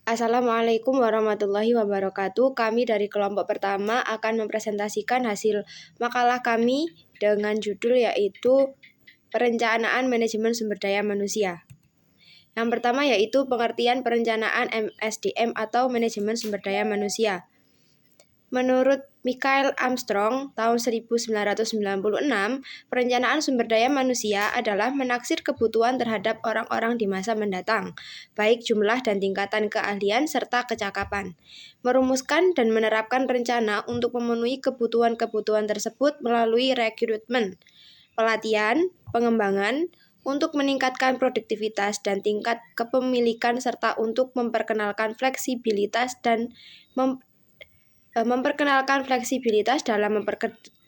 Assalamualaikum warahmatullahi wabarakatuh. Kami dari kelompok pertama akan mempresentasikan hasil makalah kami dengan judul yaitu Perencanaan Manajemen Sumber Daya Manusia. Yang pertama yaitu pengertian perencanaan MSDM atau Manajemen Sumber Daya Manusia. Menurut Michael Armstrong tahun 1996, perencanaan sumber daya manusia adalah menaksir kebutuhan terhadap orang-orang di masa mendatang, baik jumlah dan tingkatan keahlian serta kecakapan. Merumuskan dan menerapkan rencana untuk memenuhi kebutuhan-kebutuhan tersebut melalui rekrutmen, pelatihan, pengembangan, untuk meningkatkan produktivitas dan tingkat kepemilikan serta untuk memperkenalkan fleksibilitas dalam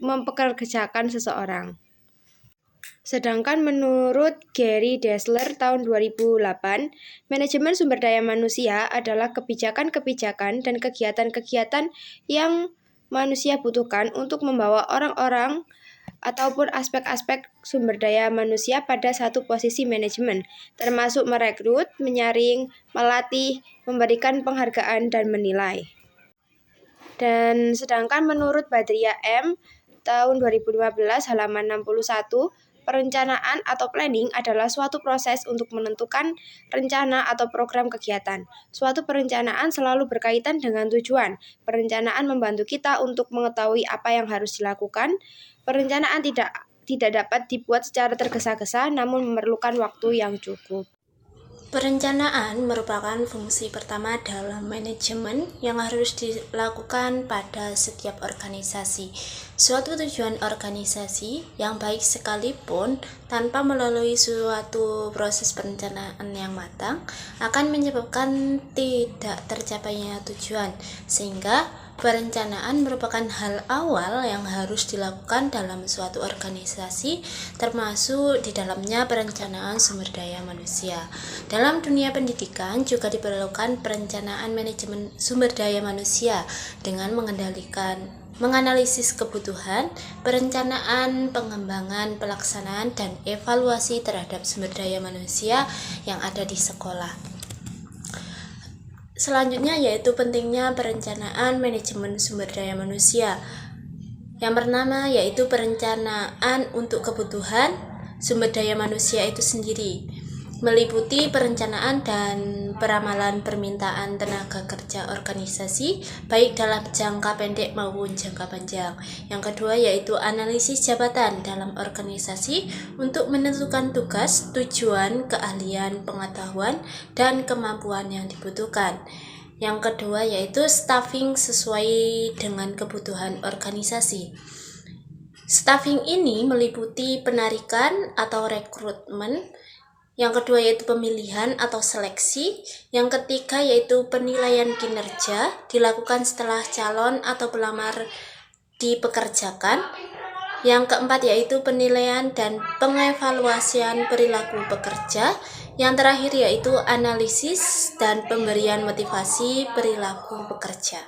mempekerjakan seseorang. Sedangkan menurut Gary Dessler tahun 2008, manajemen sumber daya manusia adalah kebijakan-kebijakan dan kegiatan-kegiatan yang manusia butuhkan untuk membawa orang-orang ataupun aspek-aspek sumber daya manusia pada satu posisi manajemen, termasuk merekrut, menyaring, melatih, memberikan penghargaan, dan menilai. Dan sedangkan menurut Badria M. tahun 2015 halaman 61, perencanaan atau planning adalah suatu proses untuk menentukan rencana atau program kegiatan. Suatu perencanaan selalu berkaitan dengan tujuan. Perencanaan membantu kita untuk mengetahui apa yang harus dilakukan. Perencanaan tidak dapat dibuat secara tergesa-gesa, namun memerlukan waktu yang cukup. Perencanaan merupakan fungsi pertama dalam manajemen yang harus dilakukan pada setiap organisasi. Suatu tujuan organisasi yang baik sekalipun tanpa melalui suatu proses perencanaan yang matang akan menyebabkan tidak tercapainya tujuan, sehingga perencanaan merupakan hal awal yang harus dilakukan dalam suatu organisasi, termasuk di dalamnya perencanaan sumber daya manusia. Dalam dunia pendidikan juga diperlukan perencanaan manajemen sumber daya manusia dengan menganalisis kebutuhan, perencanaan, pengembangan, pelaksanaan, dan evaluasi terhadap sumber daya manusia yang ada di sekolah. Selanjutnya yaitu pentingnya perencanaan manajemen sumber daya manusia. Yang pertama yaitu perencanaan untuk kebutuhan sumber daya manusia itu sendiri, meliputi perencanaan dan peramalan permintaan tenaga kerja organisasi baik dalam jangka pendek maupun jangka panjang. Yang kedua yaitu analisis jabatan dalam organisasi untuk menentukan tugas, tujuan, keahlian, pengetahuan, dan kemampuan yang dibutuhkan. Yang kedua yaitu staffing sesuai dengan kebutuhan organisasi. Staffing ini meliputi penarikan atau rekrutmen. Yang kedua yaitu pemilihan atau seleksi. Yang ketiga yaitu penilaian kinerja dilakukan setelah calon atau pelamar dipekerjakan. Yang keempat yaitu penilaian dan pengevaluasian perilaku pekerja. Yang terakhir yaitu analisis dan pemberian motivasi perilaku pekerja.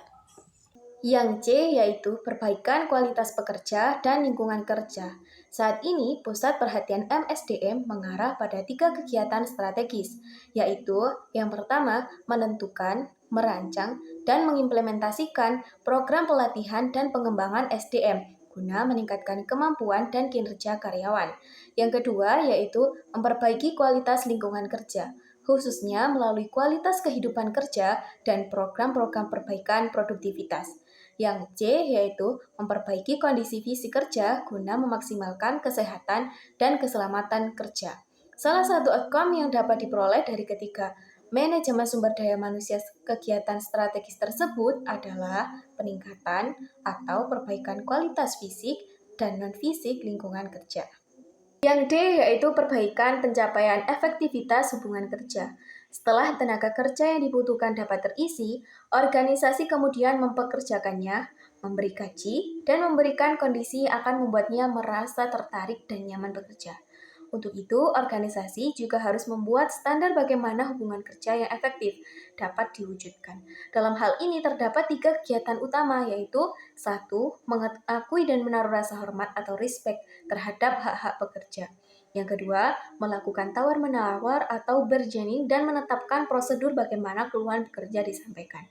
Yang C yaitu perbaikan kualitas pekerja dan lingkungan kerja. Saat ini, pusat perhatian MSDM mengarah pada 3 kegiatan strategis, yaitu yang pertama, menentukan, merancang, dan mengimplementasikan program pelatihan dan pengembangan SDM guna meningkatkan kemampuan dan kinerja karyawan. Yang kedua, yaitu memperbaiki kualitas lingkungan kerja, khususnya melalui kualitas kehidupan kerja dan program-program perbaikan produktivitas. Yang C yaitu memperbaiki kondisi fisik kerja guna memaksimalkan kesehatan dan keselamatan kerja. Salah satu outcome yang dapat diperoleh dari ketiga manajemen sumber daya manusia kegiatan strategis tersebut adalah peningkatan atau perbaikan kualitas fisik dan non-fisik lingkungan kerja. Yang D yaitu perbaikan pencapaian efektivitas hubungan kerja. Setelah tenaga kerja yang dibutuhkan dapat terisi, organisasi kemudian mempekerjakannya, memberi gaji, dan memberikan kondisi yang akan membuatnya merasa tertarik dan nyaman bekerja. Untuk itu, organisasi juga harus membuat standar bagaimana hubungan kerja yang efektif dapat diwujudkan. Dalam hal ini terdapat 3 kegiatan utama, yaitu 1. Mengakui dan menaruh rasa hormat atau respect terhadap hak-hak pekerja. Yang kedua, melakukan tawar-menawar atau bargaining dan menetapkan prosedur bagaimana keluhan pekerja disampaikan.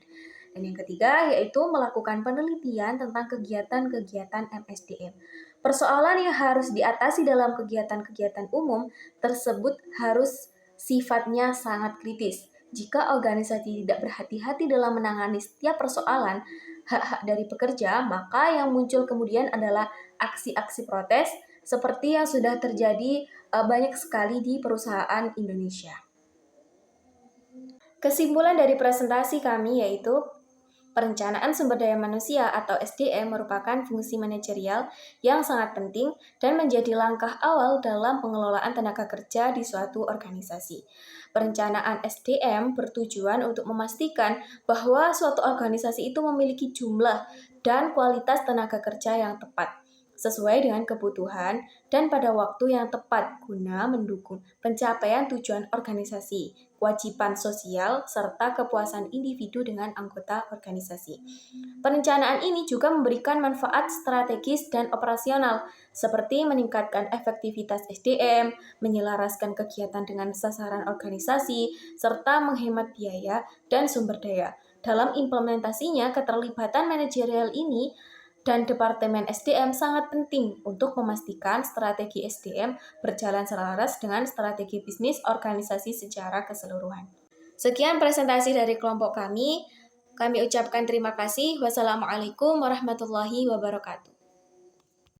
Dan yang ketiga, yaitu melakukan penelitian tentang kegiatan-kegiatan MSDM. Persoalan yang harus diatasi dalam kegiatan-kegiatan umum tersebut harus sifatnya sangat kritis. Jika organisasi tidak berhati-hati dalam menangani setiap persoalan hak-hak dari pekerja, maka yang muncul kemudian adalah aksi-aksi protes seperti yang sudah terjadi banyak sekali di perusahaan Indonesia. Kesimpulan dari presentasi kami yaitu perencanaan sumber daya manusia atau SDM merupakan fungsi manajerial yang sangat penting dan menjadi langkah awal dalam pengelolaan tenaga kerja di suatu organisasi. Perencanaan SDM bertujuan untuk memastikan bahwa suatu organisasi itu memiliki jumlah dan kualitas tenaga kerja yang tepat, sesuai dengan kebutuhan dan pada waktu yang tepat guna mendukung pencapaian tujuan organisasi, kewajiban sosial, serta kepuasan individu dengan anggota organisasi. Perencanaan ini juga memberikan manfaat strategis dan operasional, seperti meningkatkan efektivitas SDM, menyelaraskan kegiatan dengan sasaran organisasi, serta menghemat biaya dan sumber daya. Dalam implementasinya, keterlibatan manajerial ini dan Departemen SDM sangat penting untuk memastikan strategi SDM berjalan selaras dengan strategi bisnis organisasi secara keseluruhan. Sekian presentasi dari kelompok kami. Kami ucapkan terima kasih. Wassalamualaikum warahmatullahi wabarakatuh.